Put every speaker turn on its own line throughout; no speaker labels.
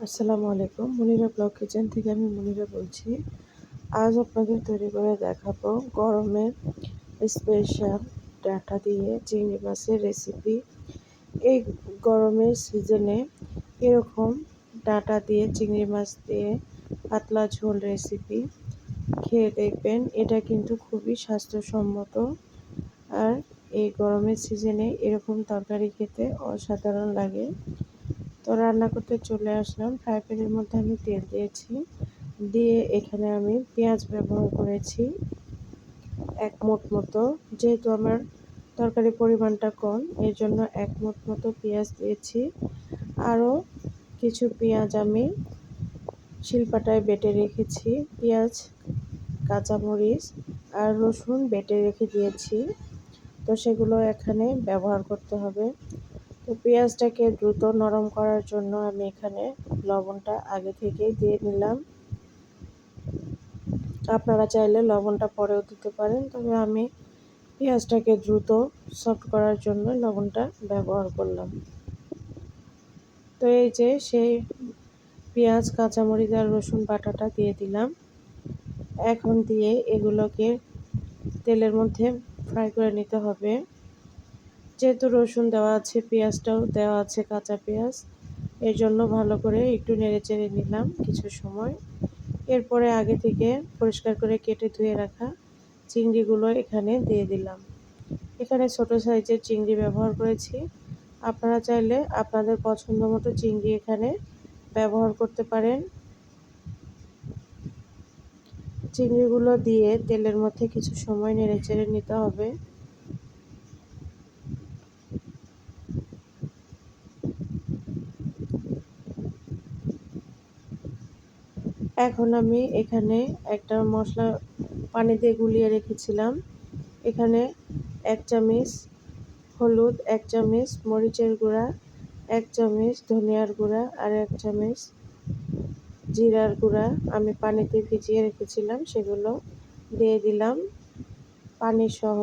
আসসালামু আলাইকুম। Monira blog kitchen থেকে আমি মনিরা বলছি। আজ আপনাদের তৈরি করে দেখাবো গরমের স্পেশাল ডাঁটা দিয়ে চিংড়ি মাছের রেসিপি। এই গরমের সিজনে এরকম ডাঁটা দিয়ে চিংড়ি মাছ দিয়ে পাতলা ঝোল রেসিপি খেয়ে দেখবেন। এটা কিন্তু খুবই স্বাস্থ্যসম্মত। আর এই গরমের সিজনে এরকম তরকারি খেতে অসাধারণ লাগে। তো রান্না করতে চলে আসলাম। ফ্রাই প্যানের মধ্যে আমি তেল দিয়েছি, দিয়ে এখানে আমি পেঁয়াজ ব্যবহার করেছি এক মুঠ মতো। যেহেতু আমার তরকারির পরিমাণটা কম, এর জন্য এক মুঠ মতো পেঁয়াজ দিয়েছি। আরও কিছু পেঁয়াজ আমি শিলপাটায় বেটে রেখেছি। পেঁয়াজ, কাঁচামরিচ আর রসুন বেটে রেখে দিয়েছি। তো সেগুলো এখানে ব্যবহার করতে হবে। তো পেঁয়াজটাকে দ্রুত নরম করার জন্য আমি এখানে লবণটা আগে থেকেই দিয়ে নিলাম। আপনারা চাইলে লবণটা পরেও দিতে পারেন, তবে আমি পেঁয়াজটাকে দ্রুত সফট করার জন্য লবণটা ব্যবহার করলাম। তো এই যে সেই পেঁয়াজ, কাঁচামরিচ আর রসুন বাটাটা দিয়ে দিলাম। এখন দিয়ে এগুলোকে তেলের মধ্যে ফ্রাই করে নিতে হবে। যেহেতু রসুন দেওয়া আছে, পেঁয়াজটাও দেওয়া আছে, কাঁচা পেঁয়াজ, এর জন্য ভালো করে একটু নেড়েচেড়ে নিলাম কিছু সময়। এরপরে আগে থেকে পরিষ্কার করে কেটে ধুয়ে রাখা চিংড়িগুলো এখানে দিয়ে দিলাম। এখানে ছোট সাইজের চিংড়ি ব্যবহার করেছি। আপনারা চাইলে আপনাদের পছন্দ মতো চিংড়ি এখানে ব্যবহার করতে পারেন। চিংড়িগুলো দিয়ে তেলের মধ্যে কিছু সময় নেড়েচেড়ে নিতে হবে। এখন আমি এখানে একটা মশলা পানি দিয়ে গুলিয়ে রেখেছিলাম। এখানে 1 চামচ হলুদ, 1 চামচ মরিচের গুঁড়া, 1 চামচ ধনিয়ার গুঁড়া আর 1 চামচ জিরার গুঁড়া আমি পানিতে ভিজিয়ে রেখেছিলাম, সেগুলো দিয়ে দিলাম পানি সহ।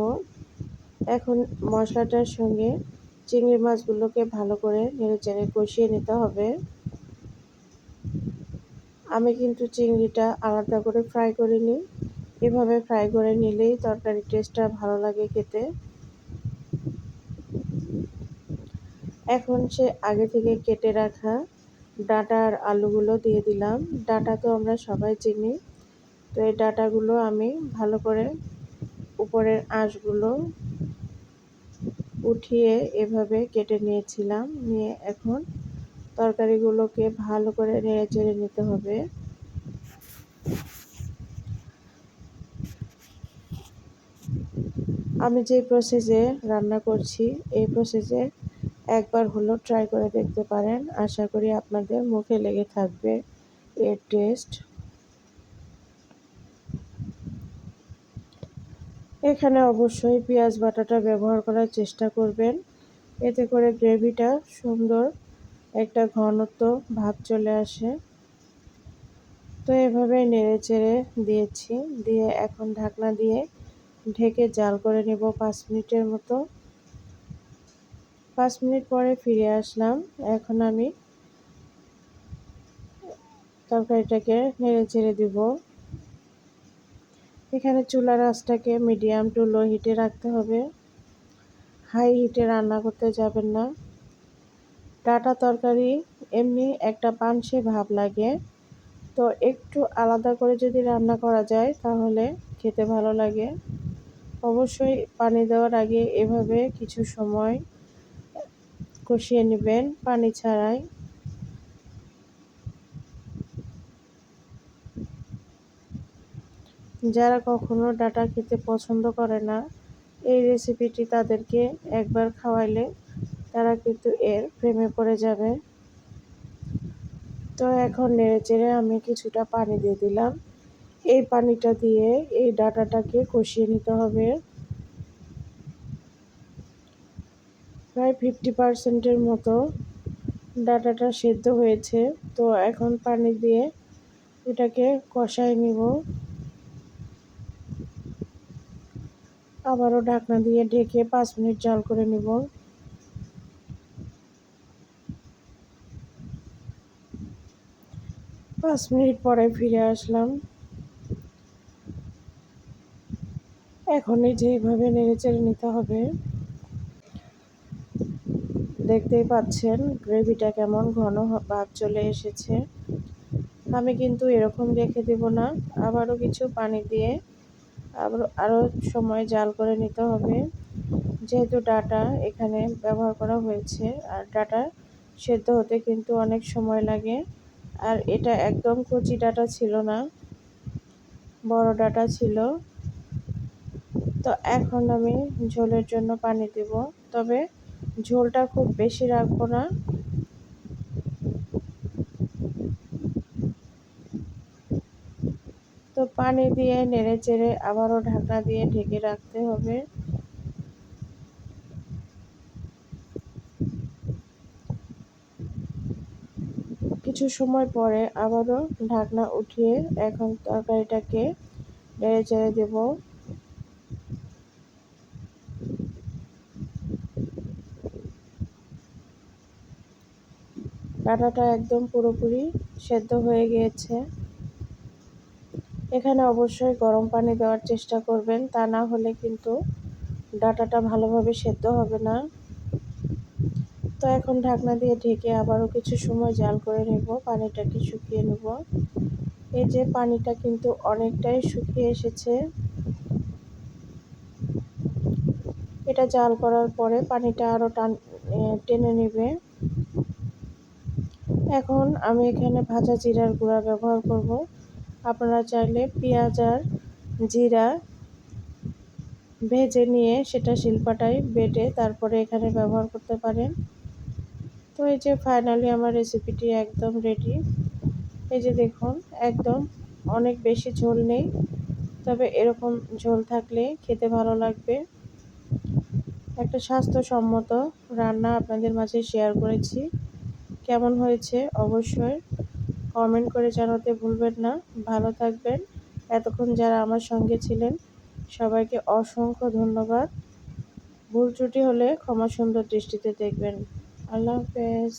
এখন মশলাটার সঙ্গে চিংড়ি মাছগুলোকে ভালো করে নেড়েচেড়ে কষিয়ে নিতে হবে। আমি কিন্তু চিংড়িটা আলাদা করে ফ্রাই করিনি। এভাবে ফ্রাই করে নিলেই তরকারির টেস্টটা ভালো লাগে খেতে। এখন সে আগে থেকে কেটে রাখা ডাঁটা আর আলুগুলো দিয়ে দিলাম। ডাঁটা তো আমরা সবাই চিনি। তো এই ডাঁটাগুলো আমি ভালো করে উপরের আঁশগুলো উঠিয়ে এভাবে কেটে নিয়েছিলাম। নিয়ে এখন তরকারিগুলোকে ভালো করে নেড়েচেড়ে নিতে হবে। আমি যে প্রসেসে রান্না করছি, এই প্রসেসে একবার হলেও ট্রাই করে দেখতে পারেন। আশা করি আপনাদের মুখে লেগে থাকবে এর টেস্ট। এখানে অবশ্যই পেঁয়াজ বাটাটা ব্যবহার করার চেষ্টা করবেন, এতে করে গ্রেভিটা সুন্দর একটা ঘনত্ব ভাব চলে আসে। তো এভাবে নেড়েচেড়ে দিয়েছি, দিয়ে এখন ঢাকনা দিয়ে ঢেকে জাল করে নেব 5 মিনিটের মতো। 5 মিনিট পরে ফিরে আসলাম। এখন আমি তরকারিটাকে নেড়েচেড়ে দিব। এখানে চুলার আঁচটাকে মিডিয়াম টু লো হিটে রাখতে হবে। হাই হিটে রান্না করতে যাবেন না। ডাঁটা তরকারি এমনি একটা পানসে ভাব লাগে, তো একটু আলাদা করে যদি রান্না করা যায় তাহলে খেতে ভালো লাগে। অবশ্যই পানি দেওয়ার আগে এভাবে কিছু সময় কষিয়ে নেবেন পানি ছাড়াই। যারা কখনো ডাঁটা খেতে পছন্দ করে না, এই রেসিপিটি তাদেরকে একবার খাওয়াইলে তারা কিন্তু এর প্রেমে পড়ে যাবে। তো এখন নেড়েচেড়ে আমি কিছুটা পানি দিয়ে দিলাম। এই পানিটা দিয়ে এই ডাঁটাটাকে কষিয়ে নিতে হবে। প্রায় 50% মতো ডাঁটাটা সেদ্ধ হয়েছে। তো এখন পানি দিয়ে এটাকে কষায় নিব। আবারও ঢাকনা দিয়ে ঢেকে 5 মিনিট জাল করে নিব। 5 মিনিট পরে ফিরে আসলাম। এখনই যেভাবে নেড়েচেড়ে নিতে হবে, দেখতেই পাচ্ছেন গ্রেভিটা কেমন ঘন ভাব চলে এসেছে। আমি কিন্তু এরকম রেখে দেব না, আবারও কিছু পানি দিয়ে আরও সময় জাল করে নিতে হবে। যেহেতু ডাটা এখানে ব্যবহার করা হয়েছে, আর ডাটা সেদ্ধ হতে কিন্তু অনেক সময় লাগে। আর এটা একদম কচি ডাটা ছিল না, বড় ডাটা ছিল। তো এখন আমি ঝোলের জন্য পানি দেব, তবে ঝোলটা খুব বেশি রাখবো না। তো পানি দিয়ে নেড়ে চেড়ে আবারও ঢাকনা দিয়ে ঢেকে রাখতে হবে। কিছু সময় পরে আবারও ঢাকনা উঠিয়ে এখন তরকারিটাকে নেড়ে চেড়ে দেব। ডাঁটাটা একদম পুরোপুরি সেদ্ধ হয়ে গিয়েছে। এখানে অবশ্যই গরম পানি দেওয়ার চেষ্টা করবেন, তা না হলে কিন্তু ডাঁটাটা ভালোভাবে সেদ্ধ হবে না। তো এখন ঢাকনা দিয়ে ঢেকে আবারও কিছু সময় জাল করে নেব, পানিটাকে শুকিয়ে নেব। এই যে পানিটা কিন্তু অনেকটাই শুকিয়ে এসেছে। এটা জাল করার পরে পানিটা আরও টেনে নেবে। এখন আমি এখানে ভাজা জিরার গুঁড়া ব্যবহার করব। আপনারা চাইলে পেঁয়াজ আর জিরা ভেজে নিয়ে সেটা শিলপাটায় বেটে তারপরে এখানে ব্যবহার করতে পারেন। তো এই যে ফাইনালি আমার রেসিপিটি একদম রেডি। এই যে দেখুন, একদম অনেক বেশি ঝোল নেই, তবে এরকম ঝোল থাকলে খেতে ভালো লাগবে। একটা স্বাস্থ্যসম্মত রান্না আপনাদের মাঝে শেয়ার করেছি। কেমন হয়েছে অবশ্যই কমেন্ট করে জানাতে ভুলবেন না। ভালো থাকবেন। এতক্ষণ যারা আমার সঙ্গে ছিলেন সবাইকে অসংখ্য ধন্যবাদ। ভুল ত্রুটি হলে ক্ষমা সুন্দর দৃষ্টিতে দেখবেন। আল্লাহ হাফেজ।